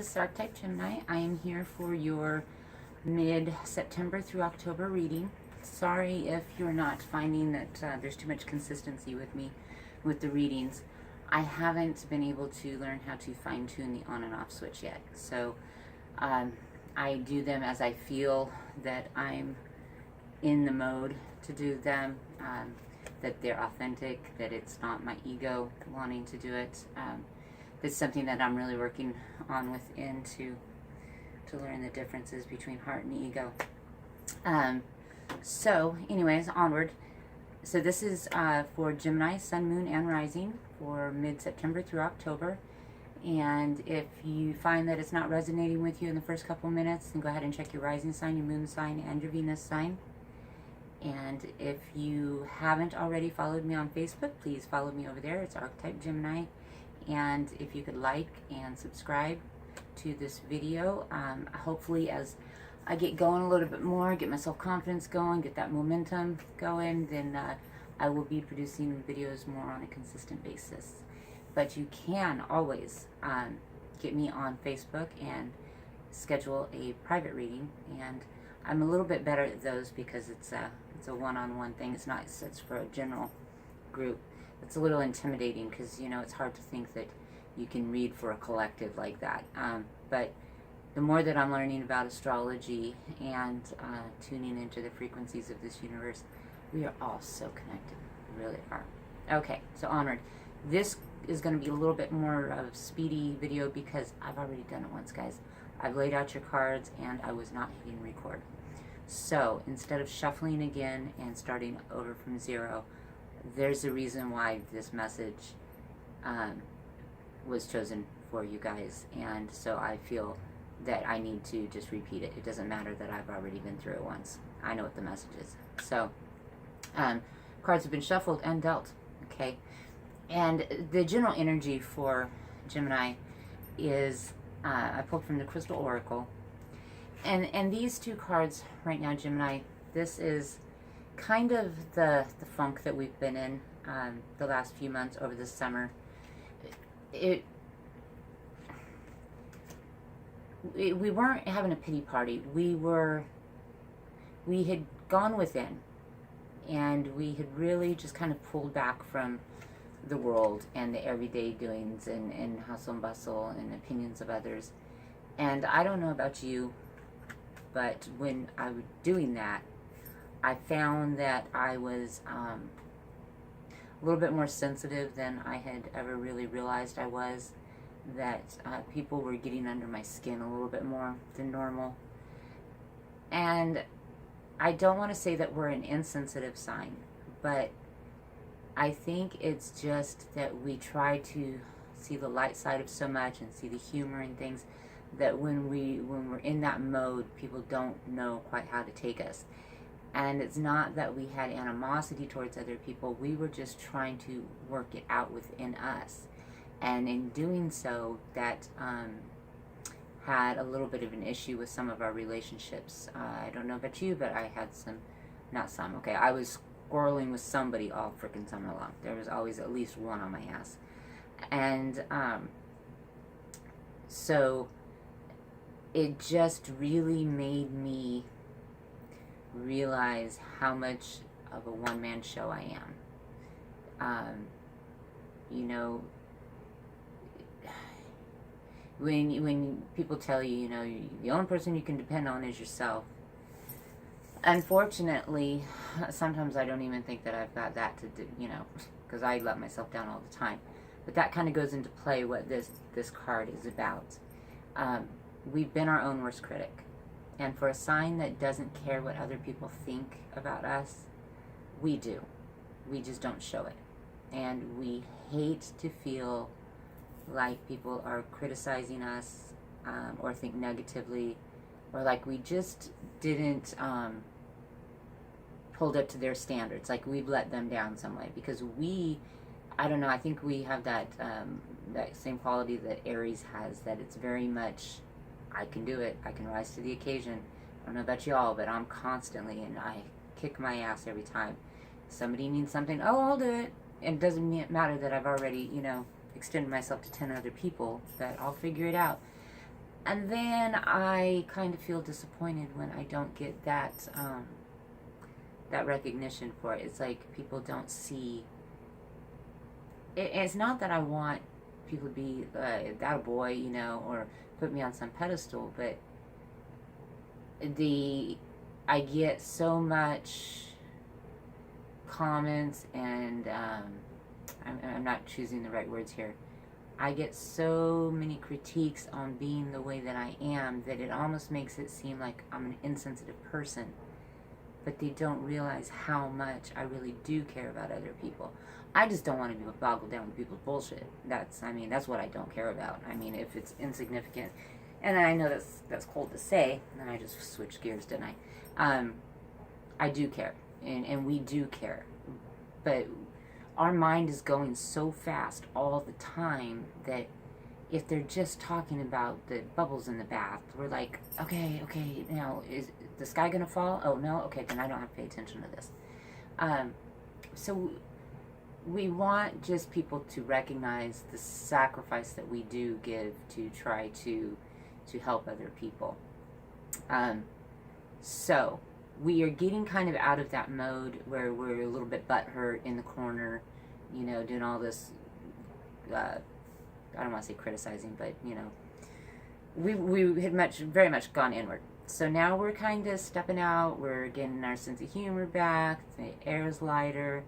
This is Archetype Gemini. I am here for your mid-September through October reading. Sorry if you're not finding that there's too much consistency with me with the readings. I haven't been able to learn how to fine-tune the on and off switch yet. So I do them as I feel that I'm in the mode to do them, that they're authentic, that it's not my ego wanting to do it. It's something that I'm really working on within to learn the differences between heart and ego. So anyways, onward. So this is for Gemini, Sun, Moon, and Rising for mid-September through October. And if you find that it's not resonating with you in the first couple minutes, then go ahead and check your rising sign, your moon sign, and your Venus sign. And if you haven't already followed me on Facebook, please follow me over there. It's Archetype Gemini. And if you could like and subscribe to this video, hopefully as I get going a little bit more, get my self-confidence going, get that momentum going, then I will be producing videos more on a consistent basis. But you can always get me on Facebook and schedule a private reading, and I'm a little bit better at those because it's a one-on-one thing. It's for a general group. It's a little intimidating because, you know, it's hard to think that you can read for a collective like that. But the more that I'm learning about astrology and tuning into the frequencies of this universe, we are all so connected. We really are. Okay, so onward. This is going to be a little bit more of a speedy video because I've already done it once, guys. I've laid out your cards and I was not hitting record. So instead of shuffling again and starting over from zero, there's a reason why this message was chosen for you guys, and so I feel that I need to just repeat it. It doesn't matter that I've already been through it once. I know what the message is. So cards have been shuffled and dealt, okay? And the general energy for Gemini is, I pulled from the Crystal Oracle, and these two cards right now, Gemini, this is kind of the funk that we've been in the last few months over the summer. We weren't having a pity party. We had gone within, and we had really just kind of pulled back from the world and the everyday doings and hustle and bustle and opinions of others. And I don't know about you, but when I was doing that, I found that I was a little bit more sensitive than I had ever really realized I was, that people were getting under my skin a little bit more than normal. And I don't want to say that we're an insensitive sign, but I think it's just that we try to see the light side of so much and see the humor in things, that when we're in that mode, people don't know quite how to take us. And it's not that we had animosity towards other people. We were just trying to work it out within us. And in doing so, that had a little bit of an issue with some of our relationships. I don't know about you, but I had I was quarreling with somebody all freaking summer long. There was always at least one on my ass. And so it just really made me realize how much of a one-man show I am. You know, when people tell you, you know, the only person you can depend on is yourself. Unfortunately, sometimes I don't even think that I've got that to do, you know, because I let myself down all the time. But that kind of goes into play what this card is about. We've been our own worst critic. And for a sign that doesn't care what other people think about us, we do. We just don't show it. And we hate to feel like people are criticizing us or think negatively, or like we just didn't hold up to their standards, like we've let them down some way. Because I don't know, I think we have that same quality that Aries has, that it's very much, I can do it. I can rise to the occasion. I don't know about y'all, but I'm constantly, and I kick my ass every time. Somebody needs something, oh, I'll do it. And it doesn't matter that I've already, you know, extended myself to 10 other people, that I'll figure it out. And then I kind of feel disappointed when I don't get that that recognition for it. It's like people don't see. It's not that I want people to be that a boy, you know, or put me on some pedestal, but I get so much comments and I'm not choosing the right words here. I get so many critiques on being the way that I am that it almost makes it seem like I'm an insensitive person. But they don't realize how much I really do care about other people. I just don't want to be boggled down with people's bullshit. That's what I don't care about. I mean, if it's insignificant, and I know that's cold to say, and I just switched gears, didn't I? I do care, and we do care, but our mind is going so fast all the time that if they're just talking about the bubbles in the bath, we're like, okay, now is the sky gonna fall? Oh no, okay, then I don't have to pay attention to this. So we want just people to recognize the sacrifice that we do give to try to help other people. So we are getting kind of out of that mode where we're a little bit butthurt in the corner, you know, doing all this, I don't want to say criticizing, but, you know, we had very much gone inward. So now we're kind of stepping out, we're getting our sense of humor back, the air is lighter,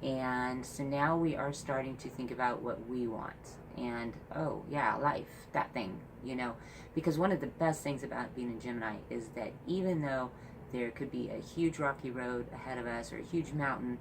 and so now we are starting to think about what we want. And, oh, yeah, life, that thing, you know. Because one of the best things about being a Gemini is that even though there could be a huge rocky road ahead of us or a huge mountain,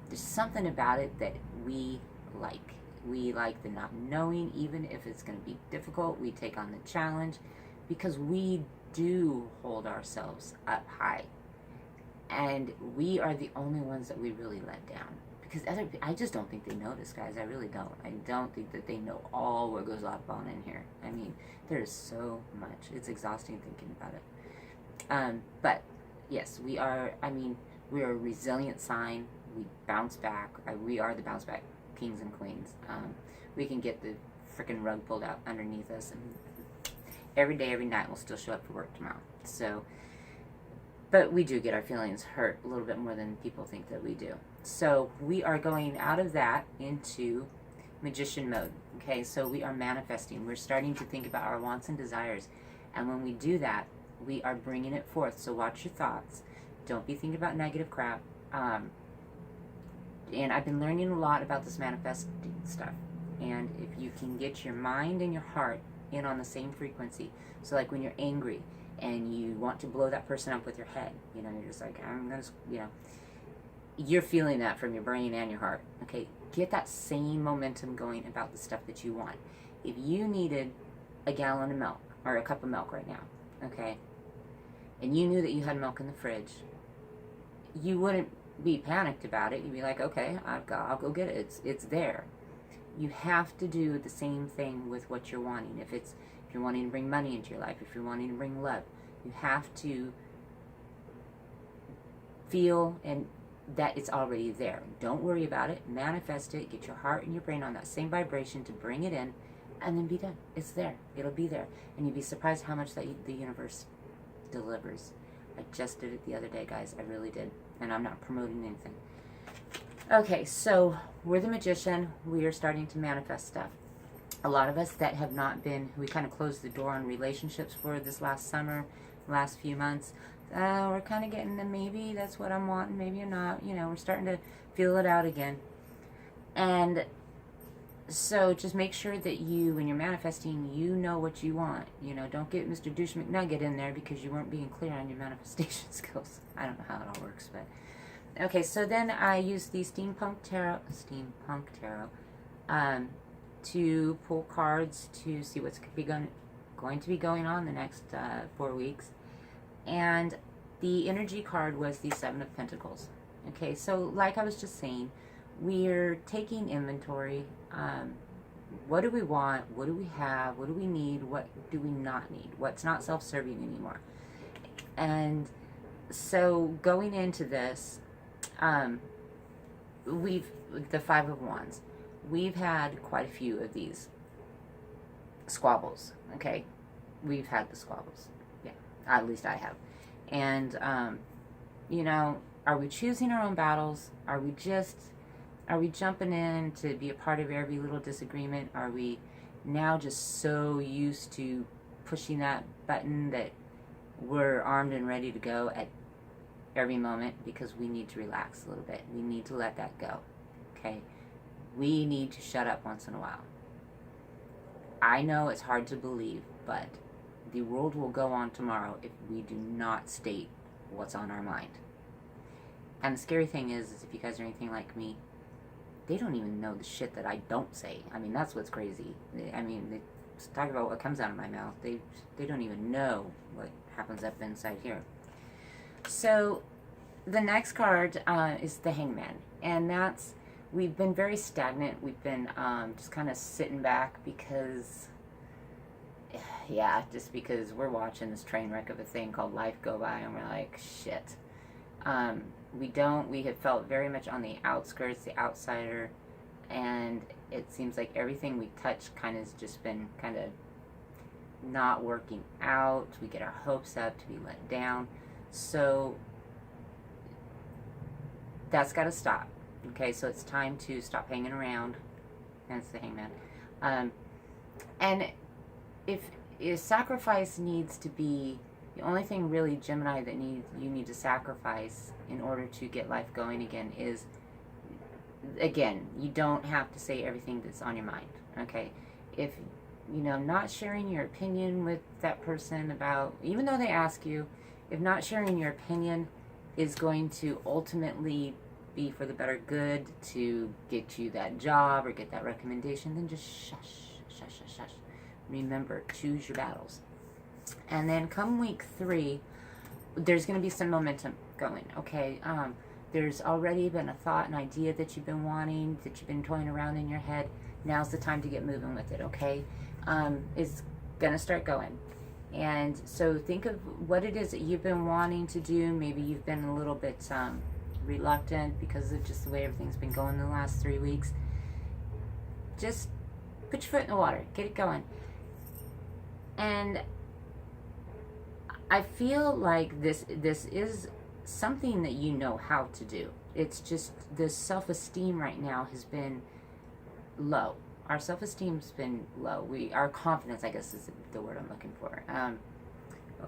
there's something about it that we like. We like the not knowing, even if it's going to be difficult. We take on the challenge because we do hold ourselves up high. And we are the only ones that we really let down. Because I just don't think they know this, guys. I really don't. I don't think that they know all what goes on in here. I mean, there's so much. It's exhausting thinking about it. But yes, we are. I mean, we are a resilient sign. We bounce back. We are the bounce back kings and queens. We can get the freaking rug pulled out underneath us, and every day, every night, we'll still show up for work tomorrow. So, but we do get our feelings hurt a little bit more than people think that we do. So we are going out of that into magician mode. Okay, so we are manifesting. We're starting to think about our wants and desires, and when we do that, we are bringing it forth. So watch your thoughts. Don't be thinking about negative crap. And I've been learning a lot about this manifesting stuff. And if you can get your mind and your heart in on the same frequency, so like when you're angry and you want to blow that person up with your head, you know, you're just like, I'm gonna, you know, you're feeling that from your brain and your heart. Okay, get that same momentum going about the stuff that you want. If you needed a gallon of milk or a cup of milk right now, okay, and you knew that you had milk in the fridge, you wouldn't be panicked about it. You'd be like, okay, I'll go get it. It's there. You have to do the same thing with what you're wanting. If you're wanting to bring money into your life, if you're wanting to bring love, you have to feel and that it's already there. Don't worry about it. Manifest it. Get your heart and your brain on that same vibration to bring it in, and then be done. It's there. It'll be there, and you'd be surprised how much that the universe delivers. I just did it the other day, guys. I really did. And I'm not promoting anything. Okay, so we're the magician. We are starting to manifest stuff. A lot of us that have not been, we kind of closed the door on relationships for this last summer, last few months. We're kind of getting to maybe that's what I'm wanting, maybe I'm not. You know, we're starting to feel it out again. And so just make sure that you, when you're manifesting, you know what you want. You know, don't get Mr. Douche McNugget in there because you weren't being clear on your manifestation skills. I don't know how it all works, but okay. So then I use the Steampunk Tarot, to pull cards to see what's going to be going on the next 4 weeks, and the energy card was the Seven of Pentacles. Okay, so like I was just saying, we're taking inventory. What do we want? What do we have? What do we need? What do we not need? What's not self-serving anymore? And so going into this, the Five of Wands, we've had quite a few of these squabbles, okay? we've had the squabbles. Yeah, at least I have. And, you know, are we choosing our own battles? Are we jumping in to be a part of every little disagreement? Are we now just so used to pushing that button that we're armed and ready to go at every moment because we need to relax a little bit? We need to let that go, okay? We need to shut up once in a while. I know it's hard to believe, but the world will go on tomorrow if we do not state what's on our mind. And the scary thing is if you guys are anything like me, they don't even know the shit that I don't say. I mean, that's what's crazy. I mean, they talk about what comes out of my mouth. They don't even know what happens up inside here. So the next card is the Hangman. And that's, we've been very stagnant. We've been just kind of sitting back because, yeah, just because we're watching this train wreck of a thing called life go by, and we're like, shit. We have felt very much on the outskirts, the outsider, and it seems like everything we touch kind of has just been kind of not working out. We get our hopes up to be let down. So that's got to stop. Okay, so it's time to stop hanging around. That's the Hangman. And if sacrifice needs to be the only thing really, Gemini, that you need to sacrifice in order to get life going again is, again, you don't have to say everything that's on your mind, okay? If, you know, not sharing your opinion with that person about, even though they ask you, if not sharing your opinion is going to ultimately be for the better good to get you that job or get that recommendation, then just shush, shush, shush, shush. Remember, choose your battles. And then come week 3, there's going to be some momentum going, okay? There's already been a thought, an idea that you've been wanting, that you've been toying around in your head. Now's the time to get moving with it, okay? It's going to start going. And so think of what it is that you've been wanting to do. Maybe you've been a little bit reluctant because of just the way everything's been going the last 3 weeks. Just put your foot in the water. Get it going. And I feel like this is something that you know how to do. It's just the self-esteem right now has been low. Our self-esteem's been low. Our confidence, I guess, is the word I'm looking for.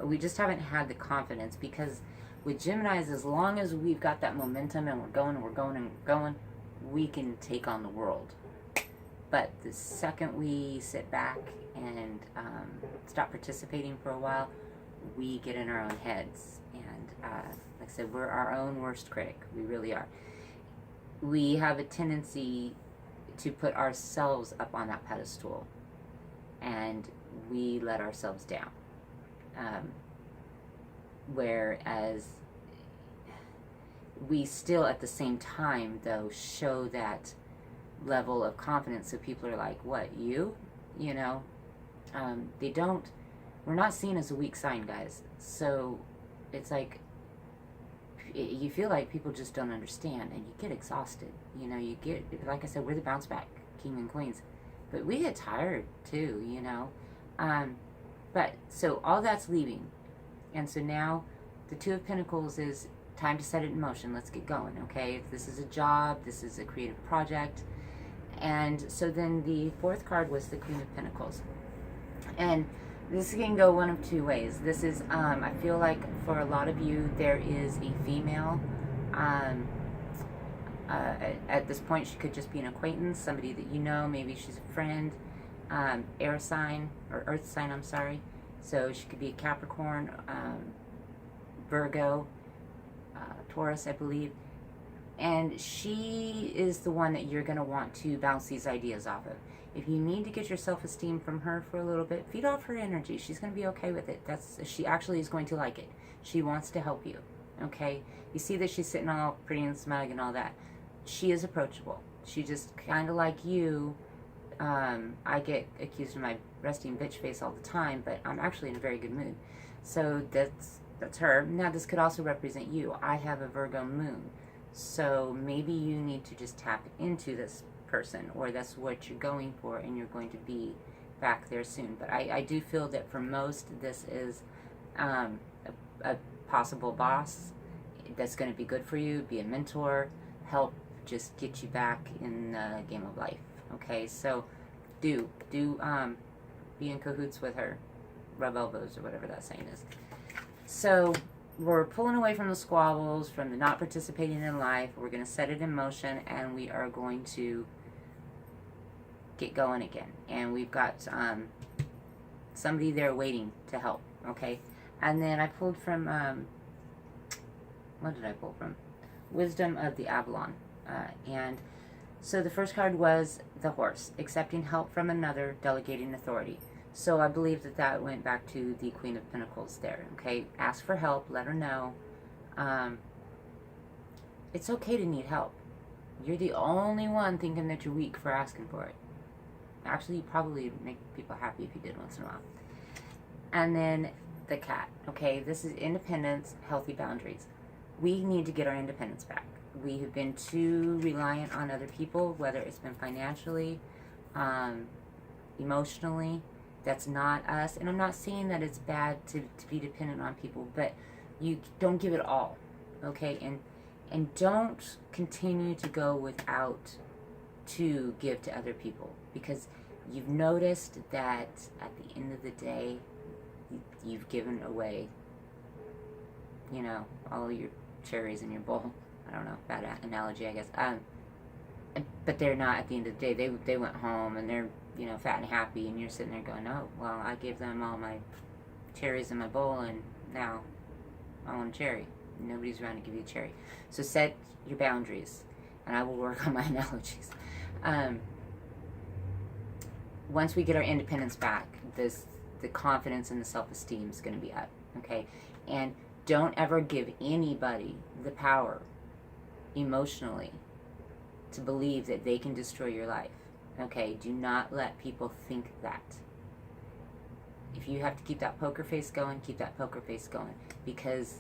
We just haven't had the confidence because with Geminis, as long as we've got that momentum and we're going and we're going and we're going, we can take on the world. But the second we sit back and stop participating for a while, we get in our own heads. And like I said, we're our own worst critic. We really are. We have a tendency to put ourselves up on that pedestal, and we let ourselves down. Whereas we still, at the same time, though, show that level of confidence, so people are like, what, you? You know? They don't, we're not seen as a weak sign, guys. So it's like, you feel like people just don't understand, and you get exhausted. You know, you get, like I said, we're the bounce back king and queens, but we get tired too, you know. But so all that's leaving, and so now the Two of Pentacles is time to set it in motion. Let's get going, okay? If this is a job, this is a creative project. And so then the 4th card was the Queen of Pentacles, and this can go one of 2 ways. This is, I feel like for a lot of you, there is a female. At this point, she could just be an acquaintance, somebody that you know. Maybe she's a friend, air sign, or earth sign, I'm sorry. So she could be a Capricorn, Virgo, Taurus, I believe. And she is the one that you're going to want to bounce these ideas off of. If you need to get your self-esteem from her for a little bit, feed off her energy. She's going to be okay with it. She actually is going to like it. She wants to help you, okay? You see that she's sitting all pretty and smug and all that. She is approachable. She just kind of like you. I get accused of my resting bitch face all the time, but I'm actually in a very good mood. So that's her. Now, this could also represent you. I have a Virgo moon. So maybe you need to just tap into this person, or that's what you're going for, and you're going to be back there soon. But I do feel that for most, this is a possible boss that's going to be good for you, be a mentor, help just get you back in the game of life. Okay, so do be in cahoots with her, rub elbows or whatever that saying is. So we're pulling away from the squabbles, from the not participating in life. We're going to set it in motion, and we are going to get going again. And we've got somebody there waiting to help. Okay, and then I pulled from what did I pull from? Wisdom of the Avalon. And so the first card was the Horse, accepting help from another, delegating authority. So I believe that that went back to the Queen of Pentacles there. Okay, ask for help, let her know. It's okay to need help. You're the only one thinking that you're weak for asking for it. Actually, you probably make people happy if you did once in a while. And then the Cat. Okay, this is independence, healthy boundaries. We need to get our independence back. We have been too reliant on other people, whether it's been financially, emotionally. That's not us. And I'm not saying that it's bad to be dependent on people, but you don't give it all, okay? And don't continue to go without to give to other people, because you've noticed that at the end of the day, you've given away, you know, all your cherries in your bowl. I don't know, bad analogy, I guess. But they're not, at the end of the day, they went home and they're, you know, fat and happy, and you're sitting there going, oh, well, I gave them all my cherries in my bowl, and now I want a cherry. Nobody's around to give you a cherry. So set your boundaries, and I will work on my analogies. Once we get our independence back, the confidence and the self-esteem is going to be up, okay? And don't ever give anybody the power emotionally to believe that they can destroy your life. Okay, do not let people think that. If you have to keep that poker face going, keep that poker face going. Because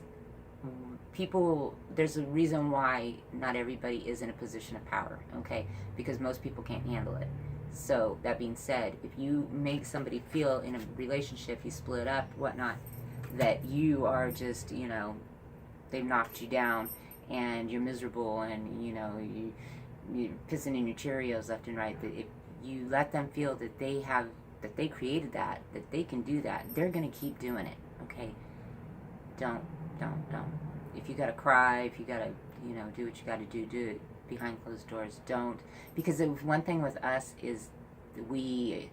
people, there's a reason why not everybody is in a position of power, okay? Because most people can't handle it. So, that being said, if you make somebody feel in a relationship, you split up, whatnot, that you are just, you know, they've knocked you down and you're miserable and, you know, you're pissing in your Cheerios left and right, that if you let them feel that they created that they can do that, they're going to keep doing it, okay? Don't. If you got to cry, if you got to, you know, do what you got to do it behind closed doors. Don't. Because one thing with us is we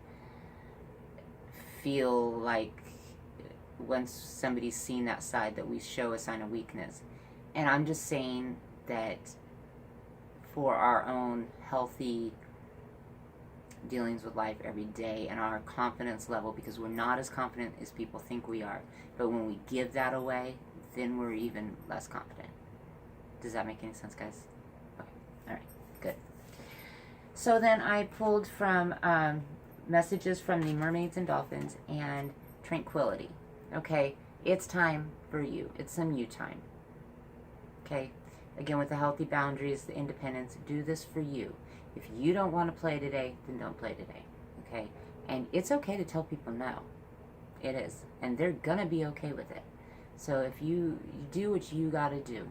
feel like once somebody's seen that side, that we show a sign of weakness. And I'm just saying that for our own healthy dealings with life every day and our confidence level, because we're not as confident as people think we are. But when we give that away, then we're even less confident. Does that make any sense, guys? Okay. All right. Good. So then I pulled from messages from the mermaids and dolphins and tranquility. Okay. It's time for you. It's some you time. Okay. Again, with the healthy boundaries, the independence, do this for you. If you don't want to play today, then don't play today. Okay? And it's okay to tell people no. It is. And they're going to be okay with it. So if you do what you got to do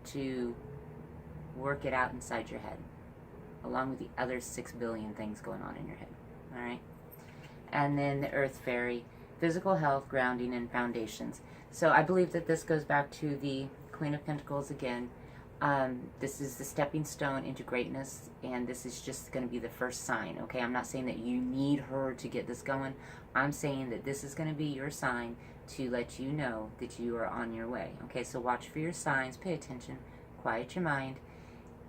to work it out inside your head, along with the other 6 billion things going on in your head. All right? And then the Earth Fairy, physical health, grounding, and foundations. So I believe that this goes back to the Queen of Pentacles again. This is the stepping stone into greatness, and this is just going to be the first sign, okay? I'm not saying that you need her to get this going. I'm saying that this is going to be your sign to let you know that you are on your way, okay? So watch for your signs, pay attention, quiet your mind,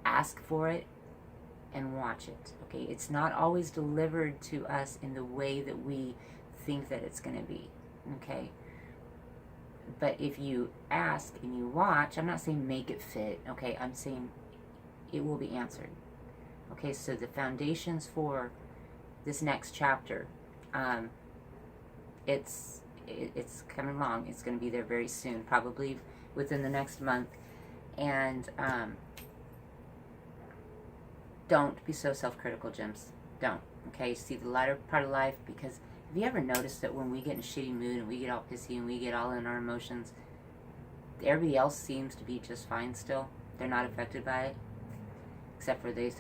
ask for it, and watch it, okay? It's not always delivered to us in the way that we think that it's going to be, okay? But if you ask and you watch, I'm not saying make it fit, okay? I'm saying it will be answered. Okay, so the foundations for this next chapter, it's coming along. It's going to be there very soon, probably within the next month. And don't be so self-critical, Gems. Don't. Okay, see the lighter part of life, because have you ever noticed that when we get in a shitty mood and we get all pissy and we get all in our emotions, everybody else seems to be just fine still? They're not affected by it, except for they tell